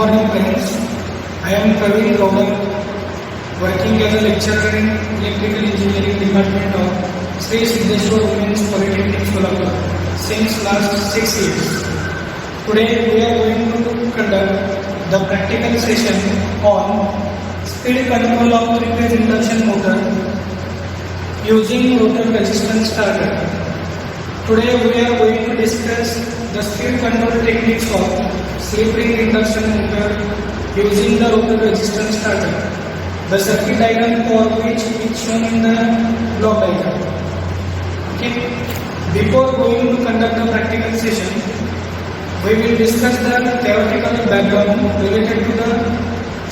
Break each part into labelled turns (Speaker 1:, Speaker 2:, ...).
Speaker 1: morning friends. I am Praveen Gowda, working as a lecturer in Electrical Engineering Department of Sri Siddheshwar Women's Polytechnic Solapur since last 6 years. Today we are going to conduct the practical session on speed control of 3-phase induction motor using rotor resistance starter. Today we are going to discuss the speed control techniques of slip ring induction motor using the rotor resistance starter. The circuit diagram for which is shown in the block diagram. Okay. Before going to conduct the practical session, we will discuss the theoretical background related to the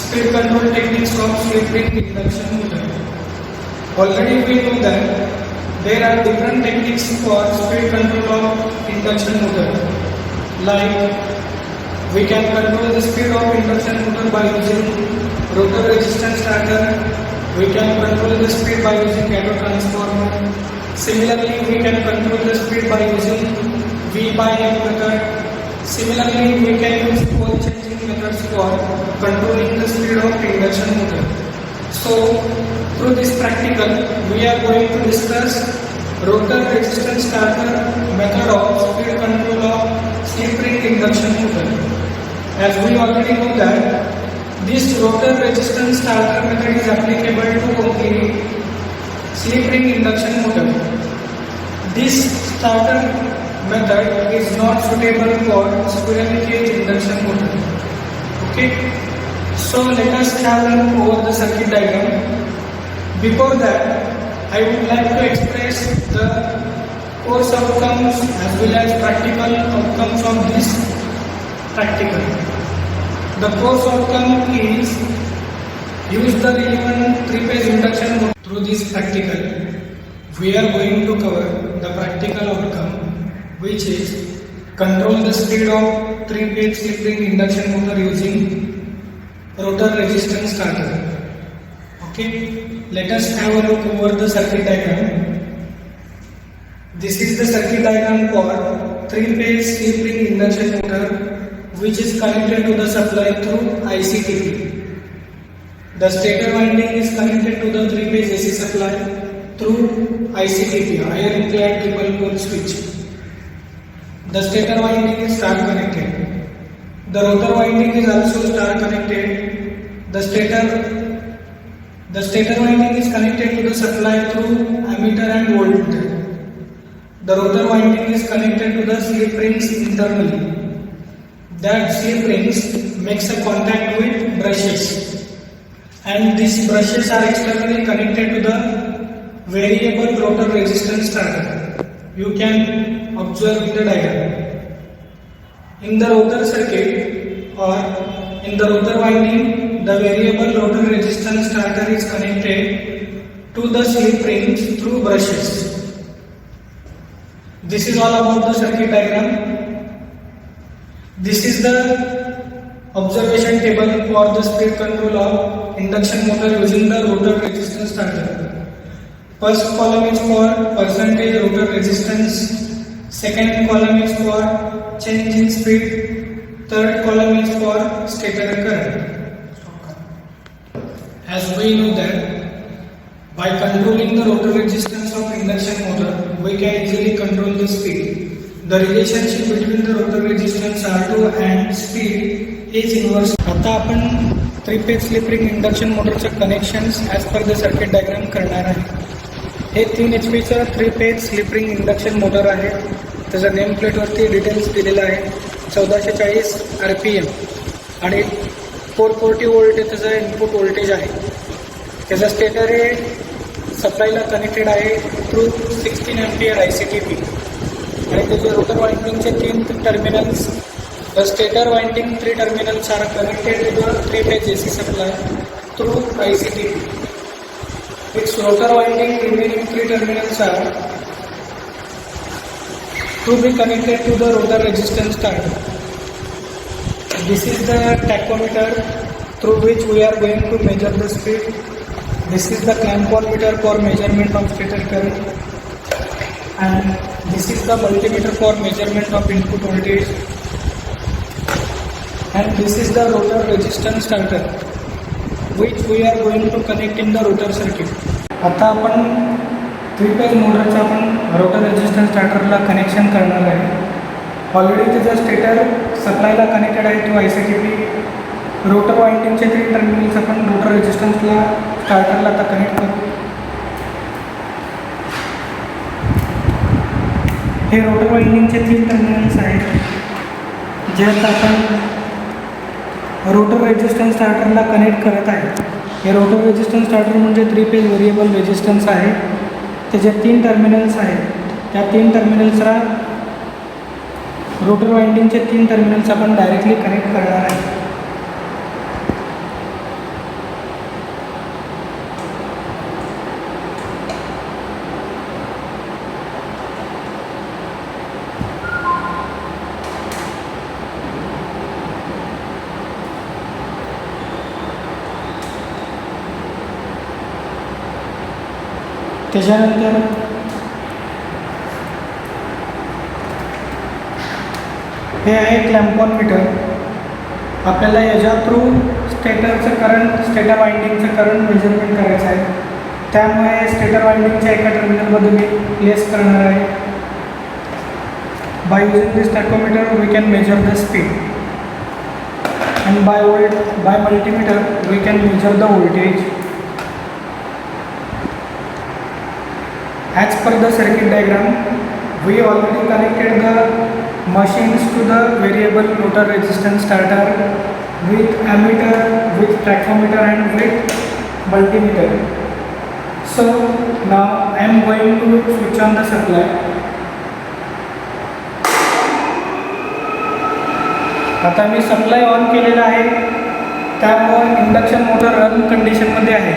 Speaker 1: speed control techniques of slip ring induction motor. Already we know that there are different techniques for speed control of induction motor. Like we can control the speed of induction motor by using rotor resistance starter. We can control the speed by using auto transformer. Similarly, we can control the speed by using V by F method. Similarly, we can use pole changing methods for controlling the speed of induction motor. So, through this practical, we are going to discuss rotor resistance starter method of speed control of slip ring induction motor. As we already know that this rotor resistance starter method is applicable to only slip ring induction motor. This starter method is not suitable for squirrel cage induction motor. Okay. So let us have a look over the circuit diagram. Before that, I would like to express the course outcomes as well as practical outcomes of this practical. The course outcome is use the relevant 3-phase induction motor. Through this practical, we are going to cover the practical outcome, which is control the speed of 3-phase slip ring induction motor using rotor resistance starter. Okay, let us have a look over the circuit diagram. This is the circuit diagram for 3-phase slip ring induction motor, which is connected to the supply through ICTP. The stator winding is connected to the 3-phase AC supply through ICTP, iron clad triple pole switch. The stator winding is star connected. The rotor winding is also star connected. The stator winding is connected to the supply through ammeter and voltmeter. The rotor winding is connected to the slip rings internally. That slip rings makes a contact with brushes, and these brushes are externally connected to the variable rotor resistance starter. You can observe in the diagram. In the rotor circuit or in the rotor winding, the variable rotor resistance starter is connected to the slip rings through brushes. This is all about the circuit diagram. This is the observation table for the speed control of induction motor using the rotor resistance starter. First column is for percentage rotor resistance. Second column is for change in speed. Third column is for stator current. As we know that by controlling the rotor resistance of induction motor, we can easily control the speed. The relationship between the rotor resistance R2 and speed is inverse. आता आपण 3-phase slip ring induction मोटरचे connections as per the circuit diagram करणार आहे. हे 3 HP चं 3-phase slip ring induction motor आहे. त्याचं name प्लेटवरती details दिलेलं आहे. 1440 RPM आणि 440 वोल्ट त्याचं इनपुट व्होल्टेज आहे. त्याचा स्टेटर हे सप्लायला कनेक्टेड आहे थ्रू 16 एम्पियर ICTP आणि त्याचे रोटर वाइंडिंगचे 3 terminals. The stator winding 3 terminals are connected to the 3-phase AC supply through ICTP. Its rotor winding remaining 3 terminals are to be connected to the rotor resistance starter. This is the tachometer through which we are going to measure the speed. This is the clamp-on meter for measurement of stator current, and this is the multimeter for measurement of input voltage. and this is the rotor resistance starter which we are going to connect in the rotor circuit. आता आपण 3 phase मोटरचा आपण rotor resistance स्टार्टरला connection करणार आहे. Already त्याचा stator सप्लायला connected आहे to ICTP. Rotor वाइंडिंगचे 3 terminals आपण रोटर रेजिस्टन्सला स्टार्टरला आता कनेक्ट करू. हे रोटर वाइंडिंगचे 3 टर्मिनल्स आहेत जे आता आपण रोटर रेजिस्टन्स स्टार्टरला कनेक्ट करत आहे. हे रोटर रेजिस्टन्स स्टार्टर म्हणजे 3 फेज व्हेरिएबल रेजिस्टन्स आहे. त्याचे 3 टर्मिनल्स आहेत. त्या 3 टर्मिनल्सला रोटर वाइंडिंगचे 3 टर्मिनल्स आपण डायरेक्टली कनेक्ट करणार आहे. त्याच्यानंतर हे आहे क्लॅम्पॉन मीटर. आपल्याला याच्या थ्रू स्टेटरचं करंट, स्टेटर वाइंडिंगचं करंट मेजरमेंट करायचं आहे. त्यामुळे स्टेटर वाइंडिंगच्या एका टर्मिनलमध्ये मी प्लेस करणार आहे. By using this tachometer we can measure the speed and by multimeter we can measure the voltage. As per the circuit diagram, we already connected the machines to the variable rotor resistance starter with ammeter, with tachometer and with multimeter. So now I am going to switch on the supply. आता मी supply on केलेला आहे, त्यामुळे induction motor run कंडिशनमध्ये आहे.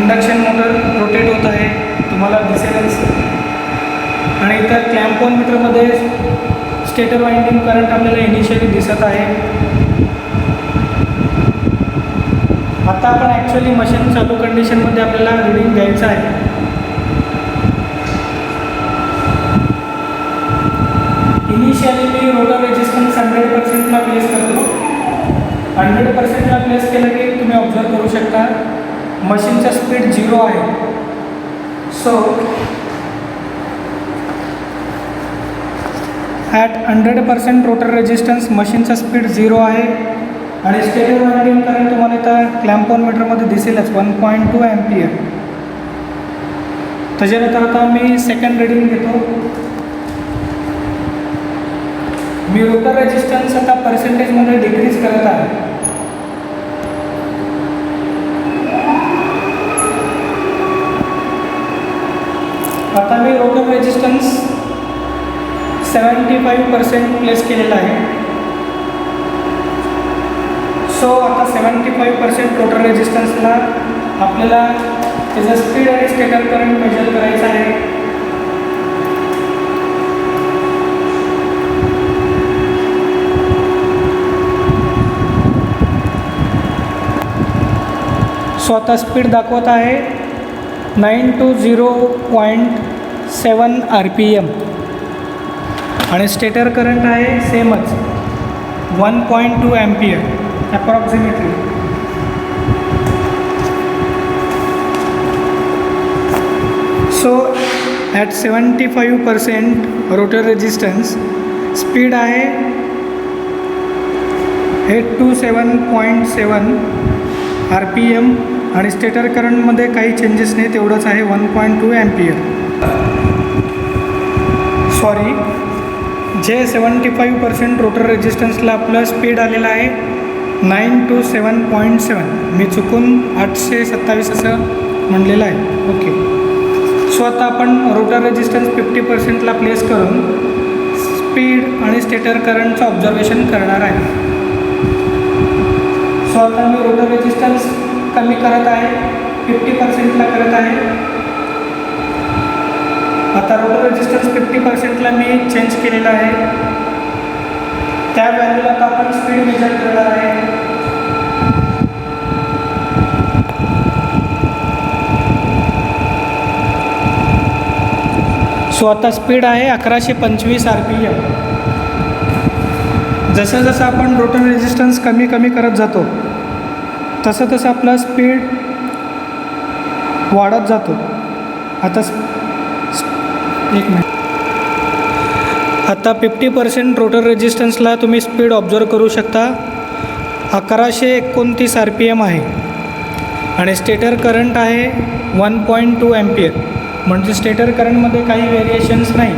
Speaker 1: Induction motor rotate होत आहे, तुम्हाला दिसेलच. आणि इतर क्लॅम्पॉन मीटरमध्ये स्टेटर वाइंडिंग करंट आपल्याला इनिशियली दिसत आहे. आता आपण ॲक्च्युअली मशीन चालू कंडिशनमध्ये आपल्याला रिडिंग घ्यायचं आहे. इनिशियली मी रोटर रेजिस्टन्स 100%ला प्लेस करतो. 100%ला प्लेस केलं की तुम्ही ऑब्झर्व करू शकता मशीनचा स्पीड 0 आहे. सो ॲट 100% रोटर रेजिस्टन्स मशीनचा स्पीड 0 आहे आणि स्टेटर वाइंडिंग करंट तुम्हाला इथं क्लॅम्पॉन मीटरमध्ये दिसेलच 1.2 एम्पियर. त्याच्यानंतर आता मी सेकंड रीडिंग घेतो. मी रोटर रेजिस्टन्स आता पर्सेंटेजमध्ये डिक्रीज करत आहे. आता मी रोटर रेजिस्टन्स 75% प्लेस केलेला आहे. सो आता 75% रोटर रेजिस्टन्सला आपल्याला त्याचा स्पीड आणि स्टेटर करंट मेजर करायचा आहे. सो आता स्पीड दाखवत आहे 920.7 RPM आणि स्टेटर करंट आहे सेमच 1.2 ampere approximately. So at 75% rotor resistance speed आहे 827.7 RPM आणि स्टेटर करंटमध्ये काही चेंजेस नाही, तेवढंच आहे 1.2 एम्पियर. सॉरी, जे 75% रोटर रेजिस्टन्सला आपलं स्पीड आलेलं आहे 927.7. मी चुकून 827 असं म्हणलेलं आहे. ओके. सो आता आपण रोटर रेजिस्टन्स 50%ला प्लेस करून स्पीड आणि स्टेटर करंटचं ऑब्झर्वेशन करणार आहे. सो आता मी रोटर रेजिस्टन्स कमी करत आहे, 50%ला करत आहे. आता रोटर रेजिस्टन्स 50%ला मी चेंज केलेला आहे. त्या व्हॅल्यूला आता आपण स्पीड मेजर करणार आहे. सो आता स्पीड आहे 1125 RPM. जसं जसं आपण रोटर रेजिस्टन्स कमी कमी करत जातो तसं तसं आपला स्पीड वाढत जातो. आता एक मिनिट. आता 50% रोटर रेजिस्टन्सला तुम्ही स्पीड ऑब्झर्व करू शकता. 1129 RPM आहे आणि स्टेटर करंट आहे 1.2 एम्पियर. म्हणजे स्टेटर करंटमध्ये काही व्हेरिएशन्स नाही.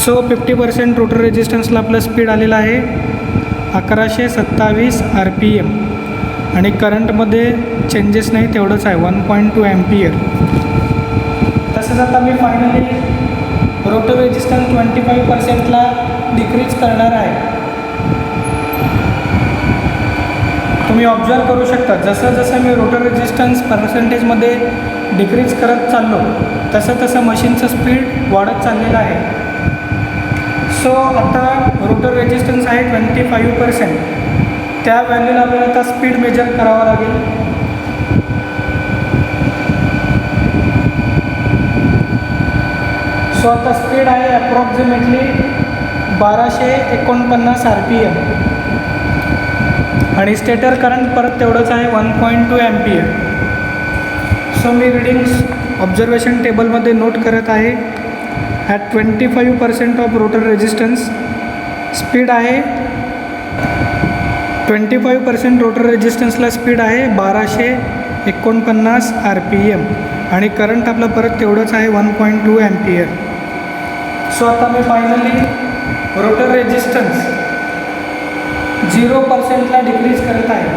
Speaker 1: सो 50% रोटर रेजिस्टन्सला आपलं स्पीड आलेलं आहे 1127 RPM आणि करंटमध्ये चेंजेस नाही, तेवढंच आहे 1.2 एम्पियर. तसंच आता मी फायनली रोटर रेजिस्टन्स 25%ला डिक्रीज करणार आहे. तुम्ही ऑब्झर्व करू शकता जसं जसं मी रोटर रेजिस्टन्स पर्सेंटेजमध्ये डिक्रीज करत चाललो तसं तसं मशीनचं स्पीड वाढत चाललेलं आहे. सो आता रोटर रेजिस्टन्स आहे 25%. त्या व्हॅल्यूला आपल्याला आता स्पीड मेजर करावं लागेल. सो आता स्पीड आहे अप्रॉक्सिमेटली 1249 RPM आणि स्टेटर करंट परत तेवढंच आहे 1.2 एम्पियर. सो मी रीडिंग्स ऑब्झर्वेशन टेबलमध्ये नोट करत आहे. At 25% of rotor resistance speed आहे 25% रोटर रेजिस्टन्सला स्पीड आहे 1249 RPM आणि करंट आपलं परत तेवढंच आहे 1.2 एम्पियर. सो आता मी फायनली रोटर रेजिस्टन्स 0%ला डिक्रीज करत आहे.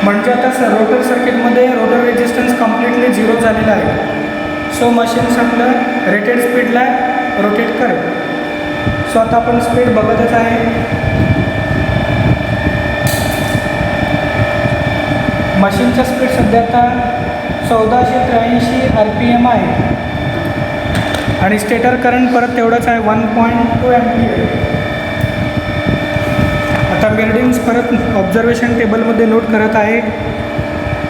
Speaker 1: म्हणजे आता रोटर सर्किटमध्ये रोटर रेजिस्टन्स कम्प्लिटली 0 झालेला आहे. सो मशीन्स आपलं रेटेड स्पीडला रोटेट करेल. सो आता आपण स्पीड बघतच आहे. मशीनचा स्पीड सध्या आता 1483 RPM आहे आणि स्टेटर करंट परत तेवढंच आहे 1.2 एम्पियर. आता रीडिंग्स परत ऑब्झर्वेशन टेबलमध्ये नोट करत आहे.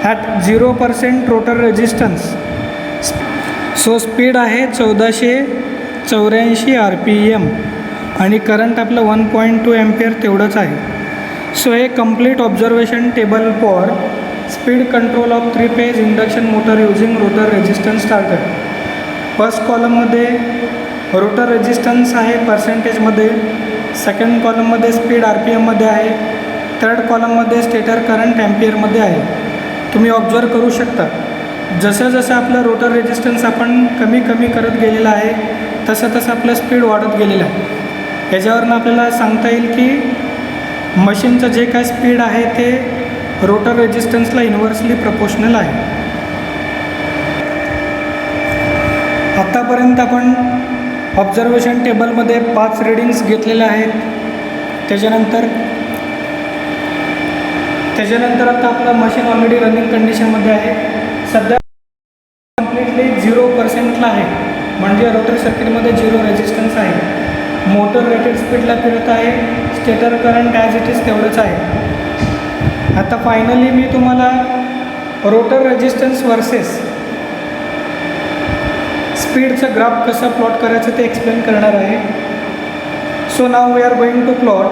Speaker 1: At 0% rotor resistance so speed आहे 1484 RPM आणि करंट आपलं 1.2 एम्पियर तेवढंच आहे. सो हे complete observation table for speed control of 3 phase induction motor using rotor resistance starter. First कॉलममध्ये रोटर रेजिस्टन्स आहे पर्सेंटेजमध्ये, सेकंड कॉलममध्ये स्पीड RPMमध्ये आहे, थर्ड कॉलममध्ये स्टेटर करंट एम्पियरमध्ये आहे. तुम्ही ऑब्झर्व करू शकता जसं जसं आपलं रोटर रेजिस्टन्स आपण कमी कमी करत गेलेलं आहे तसं तसं आपलं स्पीड वाढत गेलेलं आहे. याच्यावरनं आपल्याला सांगता येईल की मशीनचं जे काय स्पीड आहे ते रोटर रेजिस्टन्सला इन्व्हर्सली प्रपोर्शनल आहे. आत्तापर्यंत आपण ऑब्झर्वेशन टेबलमध्ये 5 रीडिंग्स घेतलेल्या आहेत. त्याच्यानंतर आता आपलं मशीन ऑलरेडी रनिंग कंडिशनमध्ये आहे. सध्या कम्प्लिटली 0%ला आहे म्हणजे रोटर सर्किटमध्ये 0 रेजिस्टन्स आहे. मोटर रेटेड स्पीडला फिरत आहे. Stator current as it is तेवढंच आहे. आता फायनली मी तुम्हाला रोटर रेजिस्टन्स वर्सेस स्पीडचं ग्राफ कसं प्लॉट करायचं ते एक्सप्लेन करणार आहे. So now we are going to plot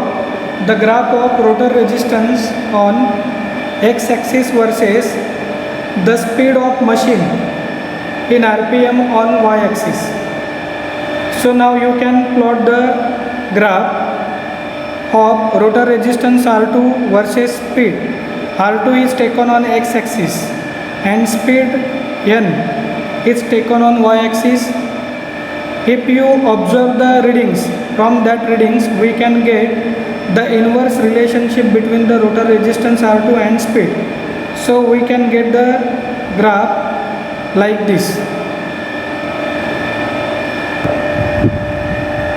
Speaker 1: the graph of rotor resistance on X axis versus the speed of machine in RPM on y axis. So now you can plot the graph of rotor resistance R2 versus speed. R2 is taken on x axis and speed n is taken on y axis. If you observe the readings, from that readings we can get the inverse relationship between the rotor resistance R2 and speed. So we can get the graph like this.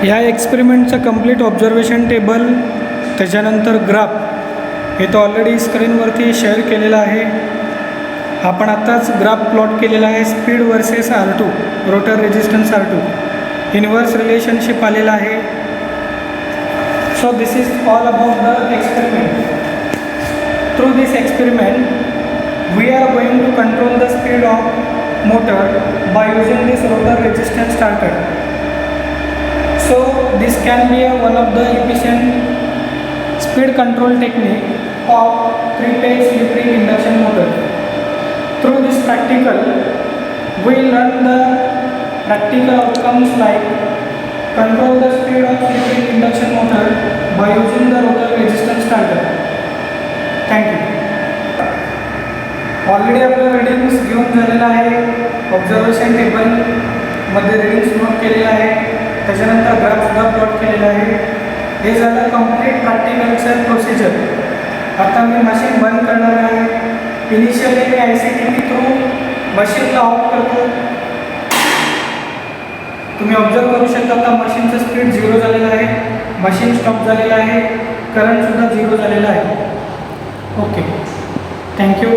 Speaker 1: या एक्सपेरिमेंटचं complete observation table त्याच्यानंतर graph हे तो already स्क्रीनवरती share केलेलं आहे. आपण आत्ताच graph plot केलेला आहे. Speed versus R2 rotor resistance R2 inverse relationship आलेला आहे. So this is all about the experiment. Through this experiment we are going to control the speed of motor by using this rotor resistance starter. So this can be one of the efficient speed control technique of three-phase slip-ring induction motor. Through this practical, we learn the practical outcomes like control the speed of slip-ring induction motor by using the rotor resistance starter. Thank you. Already आपलं readings घेऊन झालेलं आहे. Observation टेबलमध्ये readings note केलेलं आहे. त्याच्यानंतर ग्राफसुद्धा plot केलेला आहे. हे झालं कंप्लीट प्रॅक्टिकलचं प्रोसिजर. आता मी मशीन बंद करणार आहे. इनिशियली मी ICTP थ्रू मशीनला ऑफ करतो. तुम्ही ऑब्झर्व करू शकता आता मशीनचं स्पीड 0 झालेलं आहे. मशीन स्टॉप झालेलं आहे. करंटसुद्धा 0 झालेला आहे. Okay, thank you.